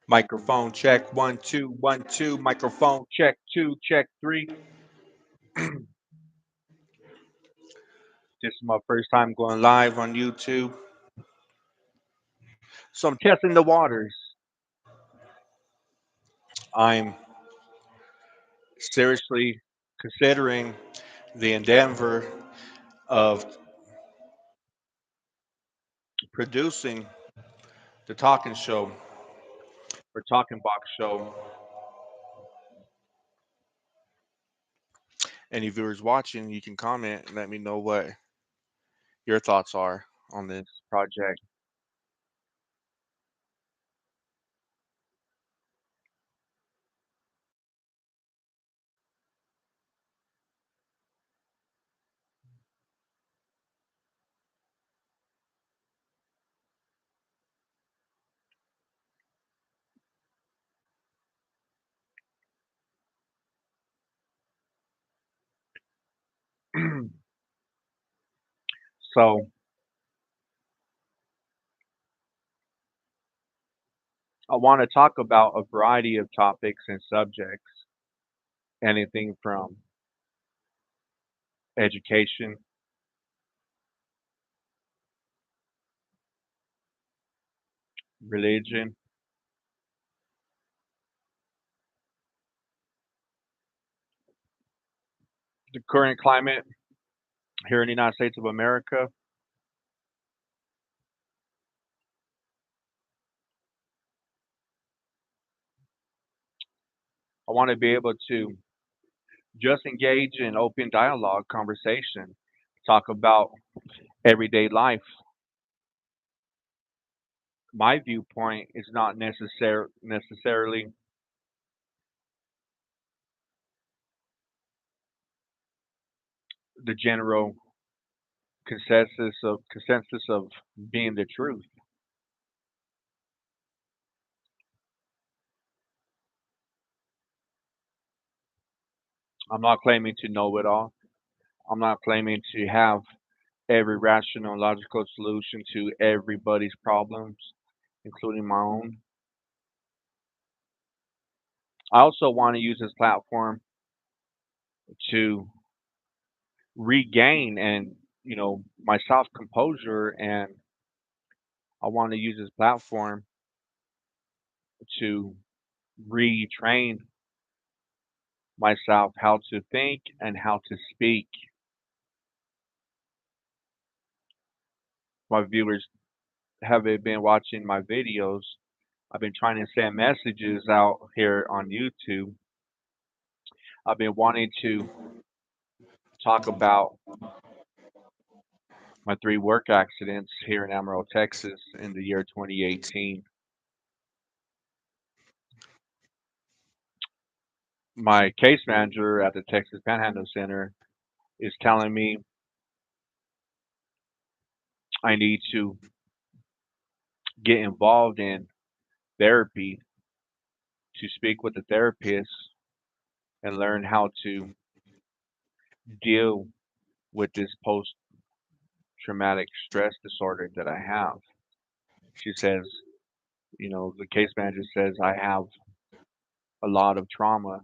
Microphone check 1 2 1 2. Microphone check 2 check 3. This is my first time going live on YouTube, so I'm testing the waters. I'm seriously considering the endeavor of producing the talking show or talking box show. Any viewers watching, you can comment and let me know what your thoughts are on this project. So I want to talk about a variety of topics and subjects, anything from education, religion, the current climate here in the United States of America. I want to be able to just engage in open dialogue, conversation, talk about everyday life. My viewpoint is not necessarily the general consensus of being the truth. I'm not claiming to know it all. I'm not claiming to have every rational, logical solution to everybody's problems, including my own. I also want to use this platform to regain and my self composure, and I want to use this platform to retrain myself how to think and how to speak. My viewers haven't been watching my videos. I've been trying to send messages out here on YouTube. I've been wanting to talk about my three work accidents here in Amarillo, Texas in the year 2018. My case manager at the Texas Panhandle Center is telling me I need to get involved in therapy, to speak with a therapist and learn how to deal with this post traumatic stress disorder that I have. She says, the case manager says I have a lot of trauma,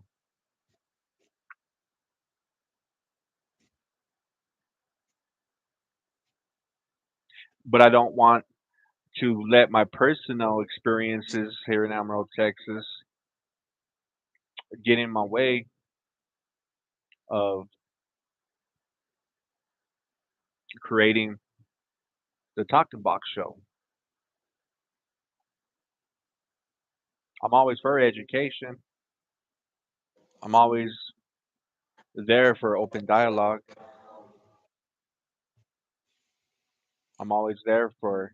but I don't want to let my personal experiences here in Amarillo, Texas get in my way of creating the TOKNBOX show. I'm always for education. I'm always there for open dialogue. I'm always there for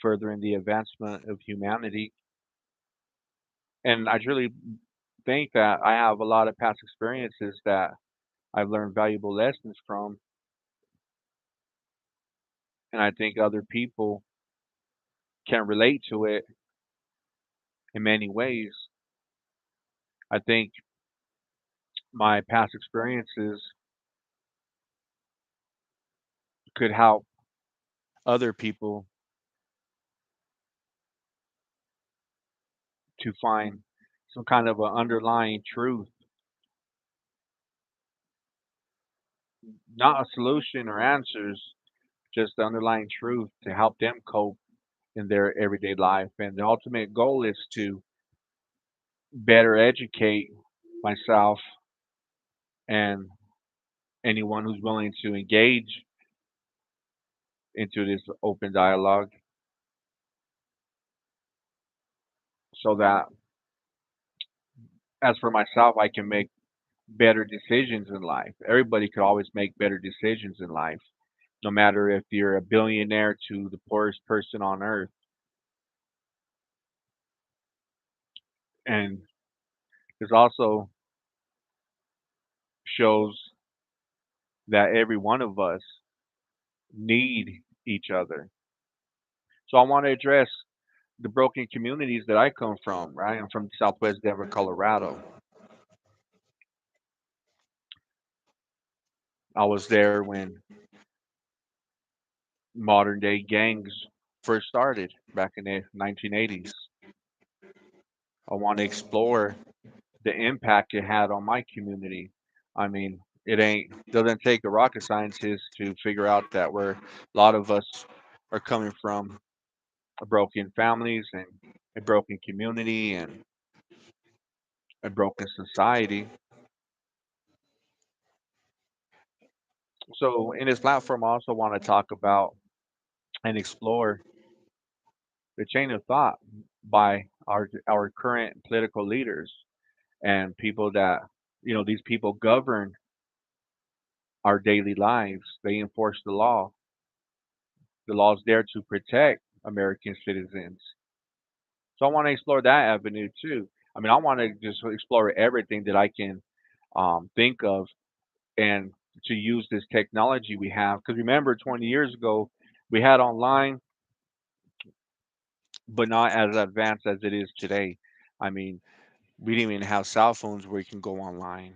furthering the advancement of humanity. And I truly think that I have a lot of past experiences that I've learned valuable lessons from. And I think other people can relate to it in many ways. I think my past experiences could help other people to find some kind of an underlying truth, not a solution or answers, just the underlying truth to help them cope in their everyday life. And the ultimate goal is to better educate myself and anyone who's willing to engage into this open dialogue so that as for myself, I can make better decisions in life. Everybody could always make better decisions in life, no matter if you're a billionaire to the poorest person on earth. And this also shows that every one of us need each other. So I want to address the broken communities that I come from, right? I'm from Southwest Denver, Colorado. I was there when modern day gangs first started back in the 1980s. I want to explore the impact it had on my community. I mean, it ain't doesn't take a rocket scientist to figure out that a lot of us are coming from broken families and a broken community and a broken society. So in this platform, I also want to talk about and explore the chain of thought by our current political leaders and people that these people govern our daily lives. They enforce the law. The law is there to protect American citizens. So I want to explore that avenue too. I mean, I want to just explore everything that I can think of and to use this technology we have. Because remember, 20 years ago, we had online, but not as advanced as it is today. I mean, we didn't even have cell phones where you can go online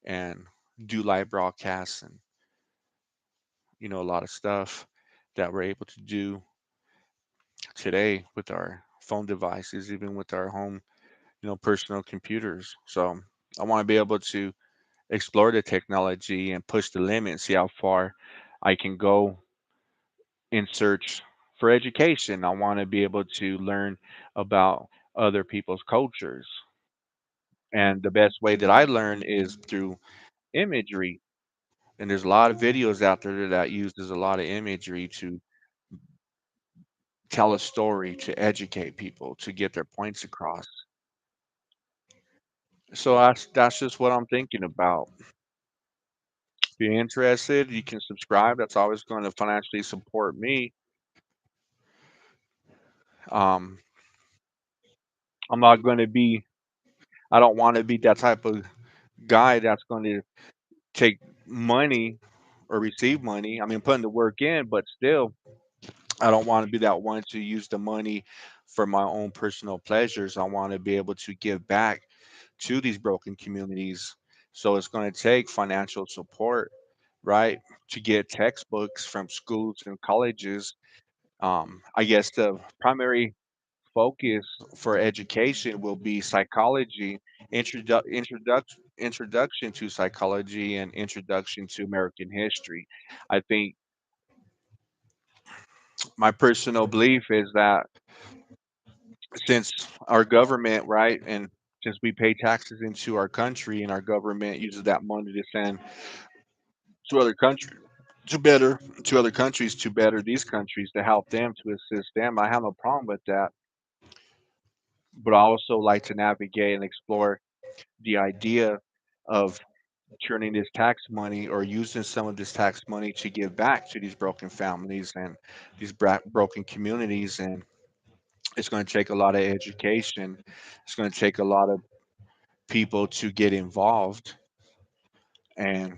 and do live broadcasts and a lot of stuff that we're able to do today with our phone devices, even with our home, personal computers. So I want to be able to explore the technology and push the limit, see how far I can go in search for education. I want to be able to learn about other people's cultures. And the best way that I learn is through imagery. And there's a lot of videos out there that uses a lot of imagery to tell a story, to educate people, to get their points across. So that's just what I'm thinking about. If you're interested, you can subscribe. That's always going to financially support me. Um, I'm not going to be. I don't want to be that type of guy that's going to take money or receive money. I mean, putting the work in, but still, I don't want to be that one to use the money for my own personal pleasures. I want to be able to give back to these broken communities. So it's going to take financial support, right, to get textbooks from schools and colleges. I guess the primary focus for education will be psychology, introduction to psychology, and introduction to American history. I think my personal belief is that since our government, right, and since we pay taxes into our country and our government uses that money to send to other countries to other countries to better these countries to help them to assist them. I have no problem with that, but I also like to navigate and explore the idea of turning this tax money or using some of this tax money to give back to these broken families and these broken communities. And it's going to take a lot of education. It's going to take a lot of people to get involved, and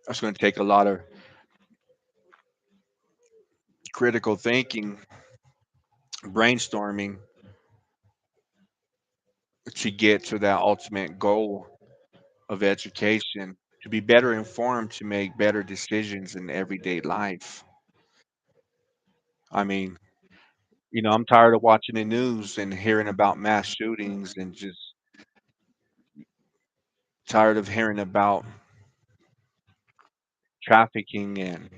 it's going to take a lot of critical thinking, brainstorming to get to that ultimate goal of education, to be better informed, to make better decisions in everyday life. I mean, I'm tired of watching the news and hearing about mass shootings and just tired of hearing about trafficking and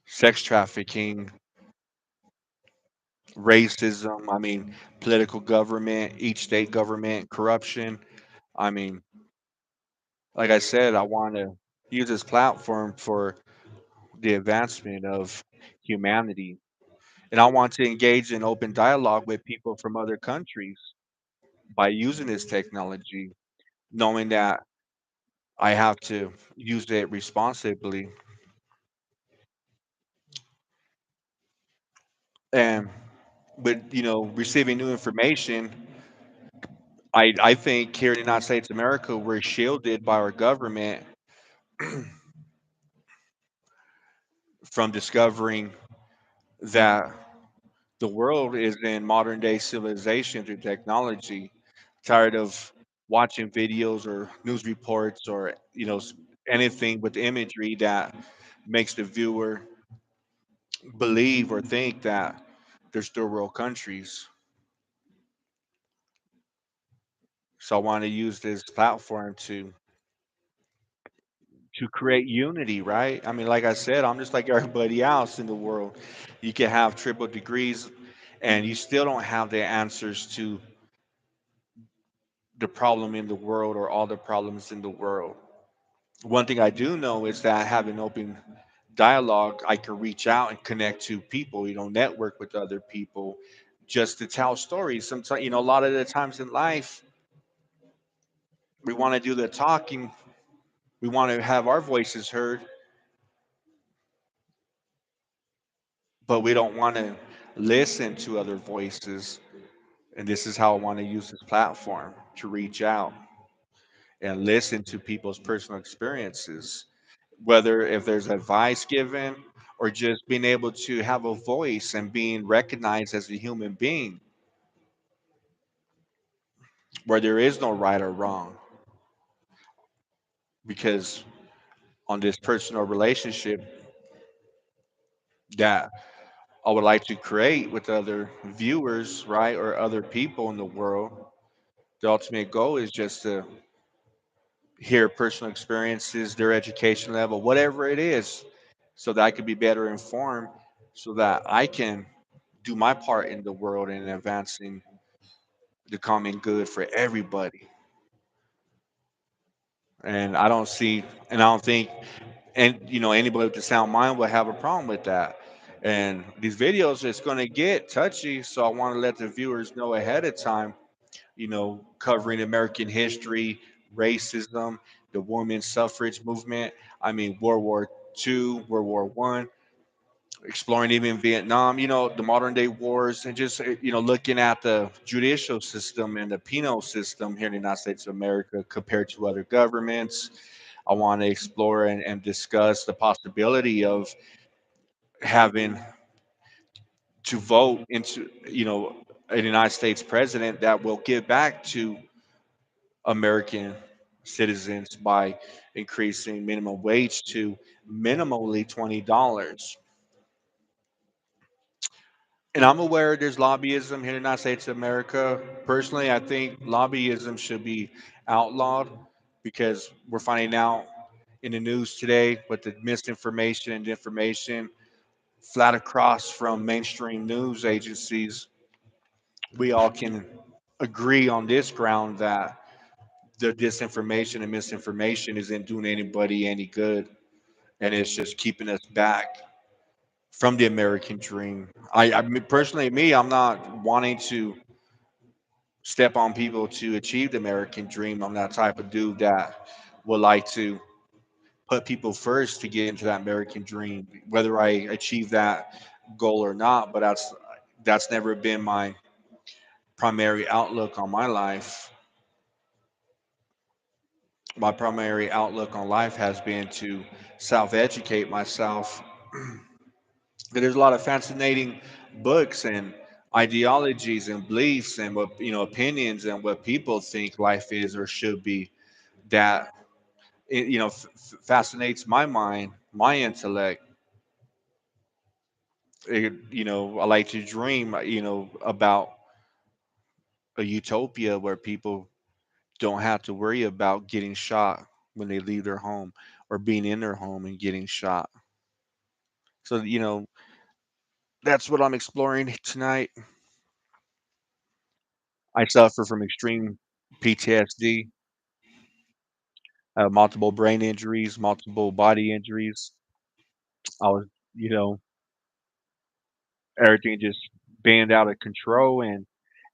sex trafficking, racism. I mean, political government, each state government, corruption. I mean, like I said, I want to use this platform for the advancement of humanity. And I want to engage in open dialogue with people from other countries by using this technology, knowing that I have to use it responsibly. And with receiving new information, I think here in the United States of America, we're shielded by our government from discovering that the world is in modern day civilization through technology. Tired of watching videos or news reports or anything with imagery that makes the viewer believe or think that there's third world countries. So I want to use this platform to create unity, right? I mean, like I said, I'm just like everybody else in the world. You can have triple degrees and you still don't have the answers to the problem in the world or all the problems in the world. One thing I do know is that having open dialogue, I can reach out and connect to people, network with other people just to tell stories. Sometimes, a lot of the times in life, we want to do the talking, we want to have our voices heard, but we don't want to listen to other voices. And this is how I want to use this platform to reach out and listen to people's personal experiences, whether if there's advice given or just being able to have a voice and being recognized as a human being where there is no right or wrong. Because on this personal relationship that I would like to create with other viewers, right, or other people in the world, the ultimate goal is just to hear personal experiences, their education level, whatever it is, so that I could be better informed, so that I can do my part in the world in advancing the common good for everybody. And I don't think, and anybody with a sound mind will have a problem with that. And these videos, it's going to get touchy, so I want to let the viewers know ahead of time. Covering American history, racism, the women's suffrage movement. I mean, World War II, World War I, exploring even Vietnam, the modern day wars, and just, looking at the judicial system and the penal system here in the United States of America compared to other governments. I want to explore and discuss the possibility of having to vote into, a United States president that will give back to American citizens by increasing minimum wage to minimally $20. And I'm aware there's lobbyism here in the United States of America. Personally, I think lobbyism should be outlawed because we're finding out in the news today with the misinformation and information flat across from mainstream news agencies. We all can agree on this ground that the disinformation and misinformation isn't doing anybody any good, and it's just keeping us back from the American dream. Personally, I'm not wanting to step on people to achieve the American dream. I'm that type of dude that would like to put people first to get into that American dream, whether I achieve that goal or not. But that's never been my primary outlook on my life. My primary outlook on life has been to self-educate myself. There's a lot of fascinating books and ideologies and beliefs and what opinions and what people think life is or should be that fascinates my mind, my intellect. I like to dream, about a utopia where people don't have to worry about getting shot when they leave their home or being in their home and getting shot. So, that's what I'm exploring tonight. I suffer from extreme PTSD, multiple brain injuries, multiple body injuries. I was, you know, everything just banned out of control. And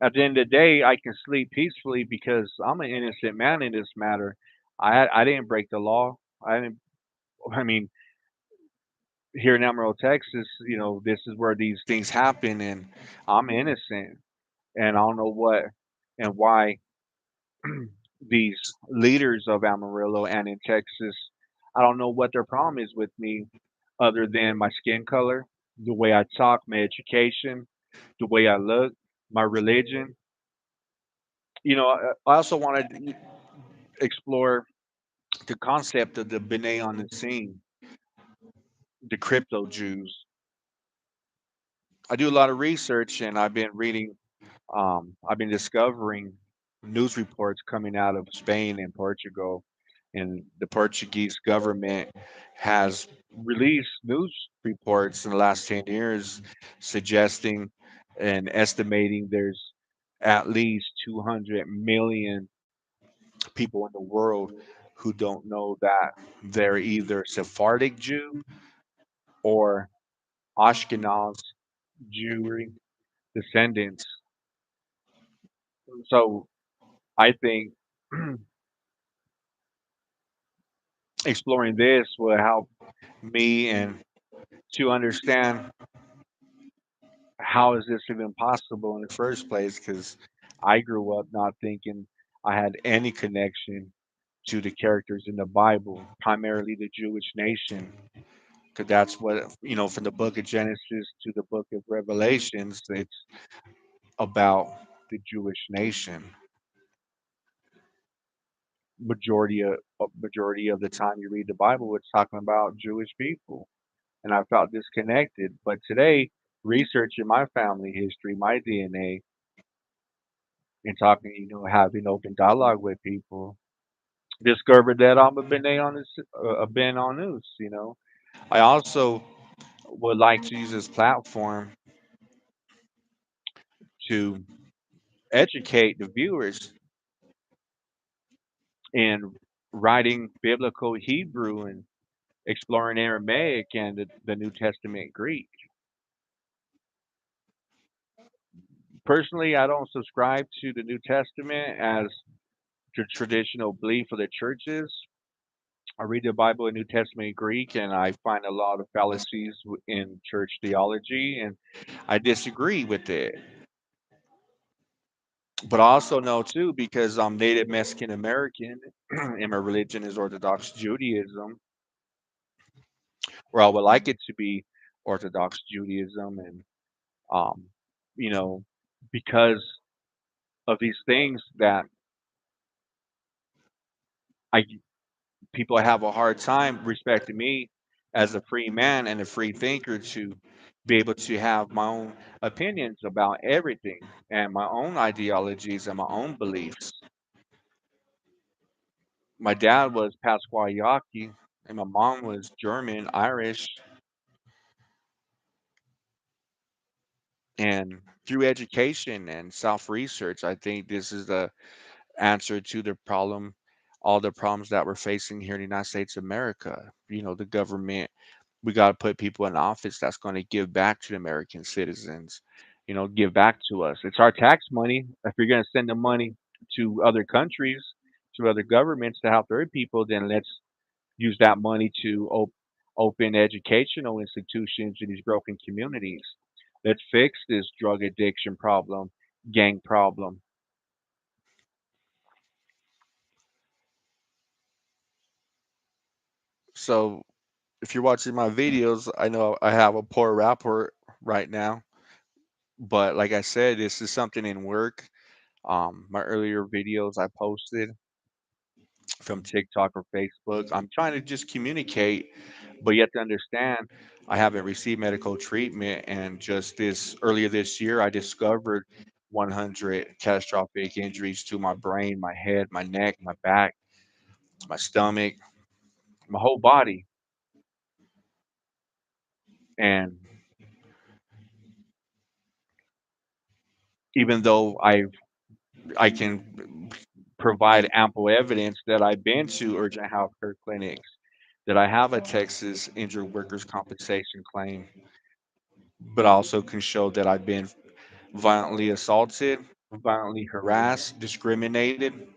at the end of the day, I can sleep peacefully because I'm an innocent man in this matter. I didn't break the law. I didn't. I mean, here in Amarillo, Texas, this is where these things happen, and I'm innocent, and I don't know what and why these leaders of Amarillo and in Texas, I don't know what their problem is with me, other than my skin color, the way I talk, my education, the way I look, my religion. I also wanted to explore the concept of the B'nai on the scene, the crypto Jews. I do a lot of research, and I've been discovering news reports coming out of Spain and Portugal, and the Portuguese government has released news reports in the last 10 years suggesting and estimating there's at least 200 million people in the world who don't know that they're either Sephardic Jew or Ashkenaz Jewry descendants. So I think exploring this will help me and to understand how is this even possible in the first place, because I grew up not thinking I had any connection to the characters in the Bible, primarily the Jewish nation, because that's what, from the book of Genesis to the book of Revelations, it's about the Jewish nation. Majority of the time you read the Bible, it's talking about Jewish people, and I felt disconnected. But today, researching my family history, my DNA, and talking, having open dialogue with people, discovered that I'm a Bene on this, a Ben on news. I also would like to use this platform to educate the viewers in writing biblical Hebrew and exploring Aramaic and the New Testament Greek. Personally, I don't subscribe to the New Testament as the traditional belief of the churches. I read the Bible in New Testament Greek, and I find a lot of fallacies in church theology, and I disagree with it. But I also know too, because I'm Native Mexican American, and my religion is Orthodox Judaism, or I would like it to be Orthodox Judaism, and um, you know, because of these things that I people have a hard time respecting me as a free man and a free thinker to be able to have my own opinions about everything and my own ideologies and my own beliefs. My dad was Pasquale and my mom was German, Irish, and through education and self-research, I think this is the answer to the problem, all the problems that we're facing here in the United States of America. The government, we got to put people in office that's going to give back to the American citizens, give back to us. It's our tax money. If you're going to send the money to other countries, to other governments to help their people, then let's use that money to open educational institutions in these broken communities. Let's fix this drug addiction problem, gang problem. So if you're watching my videos, I know I have a poor rapport right now, but like I said, this is something in work. My earlier videos I posted, from TikTok or Facebook. I'm trying to just communicate, but you have to understand I haven't received medical treatment. And just this earlier this year, I discovered 100 catastrophic injuries to my brain, my head, my neck, my back, my stomach, my whole body. And even though I can provide ample evidence that I've been to urgent healthcare clinics, that I have a Texas injured workers compensation claim, but I also can show that I've been violently assaulted, violently harassed, discriminated,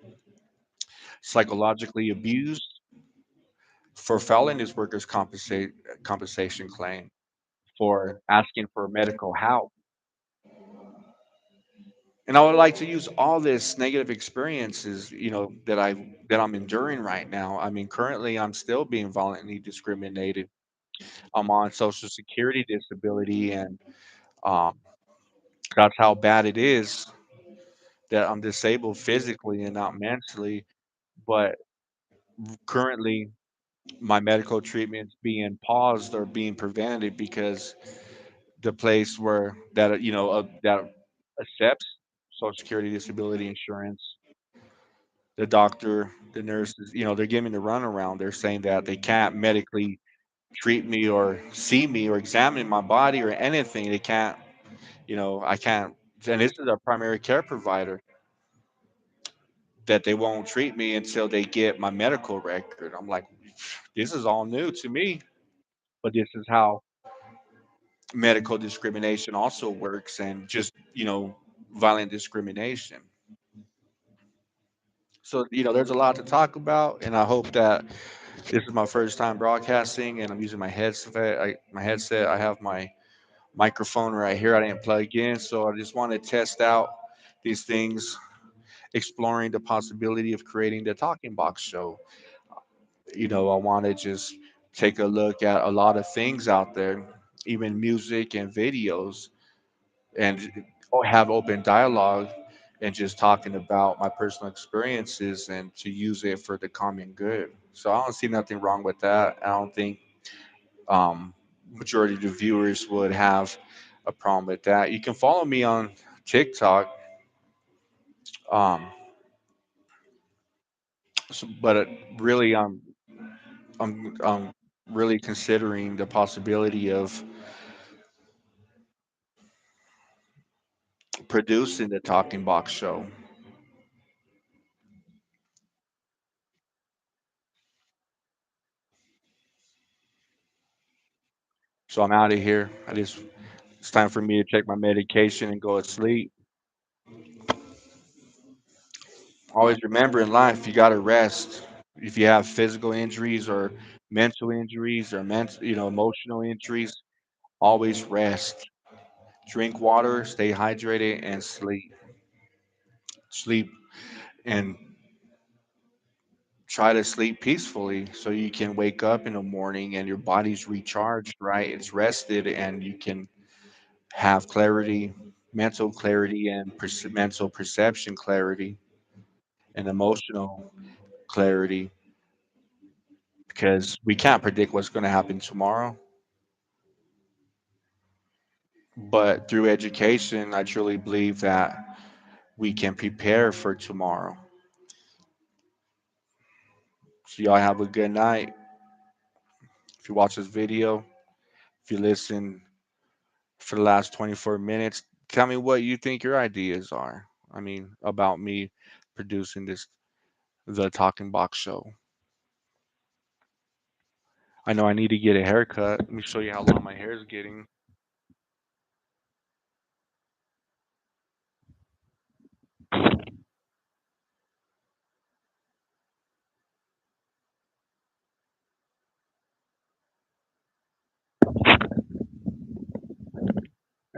psychologically abused for filing this compensation claim, for asking for medical help. And I would like to use all this negative experiences, that I'm enduring right now. I mean, currently I'm still being violently discriminated. I'm on Social Security disability, and um, that's how bad it is that I'm disabled physically and not mentally. But currently, my medical treatment's being paused or being prevented because the place where that accepts Social Security disability insurance, the doctor, the nurses, they're giving the runaround. They're saying that they can't medically treat me or see me or examine my body or anything. They can't, I can't. And this is a primary care provider, that they won't treat me until they get my medical record. I'm like, this is all new to me, but this is how medical discrimination also works, and just, violent discrimination. So, there's a lot to talk about, and I hope that this is my first time broadcasting, and I'm using my headset. I have my microphone right here. I didn't plug in, so I just want to test out these things, exploring the possibility of creating the Talking Box Show. I want to just take a look at a lot of things out there, even music and videos, and have open dialogue, and just talking about my personal experiences and to use it for the common good. So I don't see nothing wrong with that. I don't think majority of the viewers would have a problem with that. You can follow me on TikTok, um, but really, I'm really considering the possibility of producing the Talking Box Show. So I'm out of here. It's time for me to take my medication and go to sleep. Always remember in life, you got to rest. If you have physical injuries or mental injuries or emotional injuries, always rest. Drink water, stay hydrated, and sleep. Sleep and try to sleep peacefully so you can wake up in the morning and your body's recharged, right? It's rested, and you can have clarity, mental clarity, and mental perception clarity, and emotional clarity, because we can't predict what's going to happen tomorrow. But through education, I truly believe that we can prepare for tomorrow. So, y'all have a good night. If you watch this video, if you listen for the last 24 minutes, tell me what you think your ideas are. I mean, about me producing the Talking Box Show. I know I need to get a haircut. Let me show you how long my hair is getting.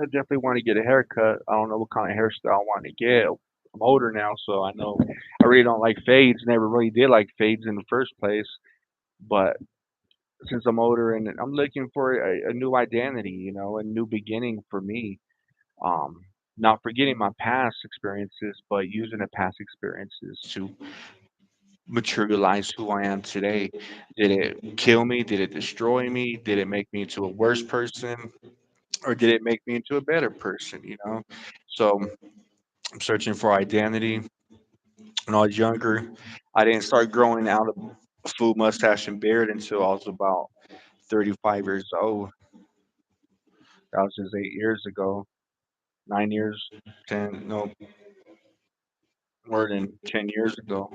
I definitely want to get a haircut. I don't know what kind of hairstyle I want to get. I'm older now, so I know I really don't like fades. Never really did like fades in the first place. But since I'm older and I'm looking for a new identity, a new beginning for me. Um, Not forgetting my past experiences, but using the past experiences to materialize who I am today. Did it kill me? Did it destroy me? Did it make me into a worse person? Or did it make me into a better person, you know? So I'm searching for identity. When I was younger, I didn't start growing out a full mustache and beard until I was about 35 years old. That was just 8 years ago, 9 years, 10, no, more than 10 years ago.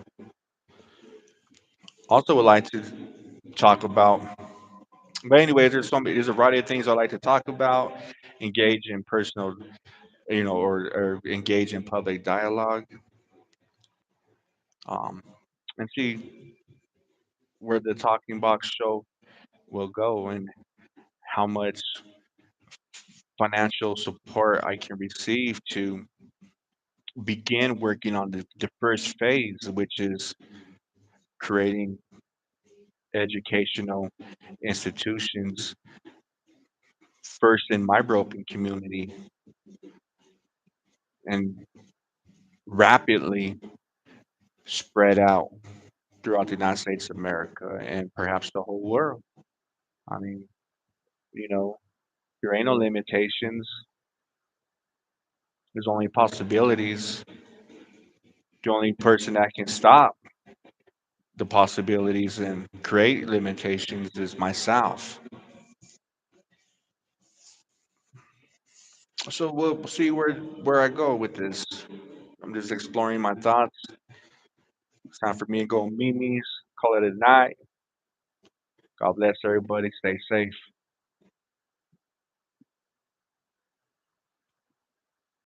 Also, would like to talk about, but anyway, there's a variety of things I like to talk about, engage in personal, or engage in public dialogue, um, and see where the Talking Box show will go and how much financial support I can receive to begin working on the first phase, which is creating educational institutions first in my broken community and rapidly spread out throughout the United States of America and perhaps the whole world. I mean, you know, there ain't no limitations. There's only possibilities. The only person that can stop the possibilities and create limitations is myself. So we'll see where I go with this. I'm just exploring my thoughts. It's time for me to go memes, call it a night. God bless everybody. Stay safe.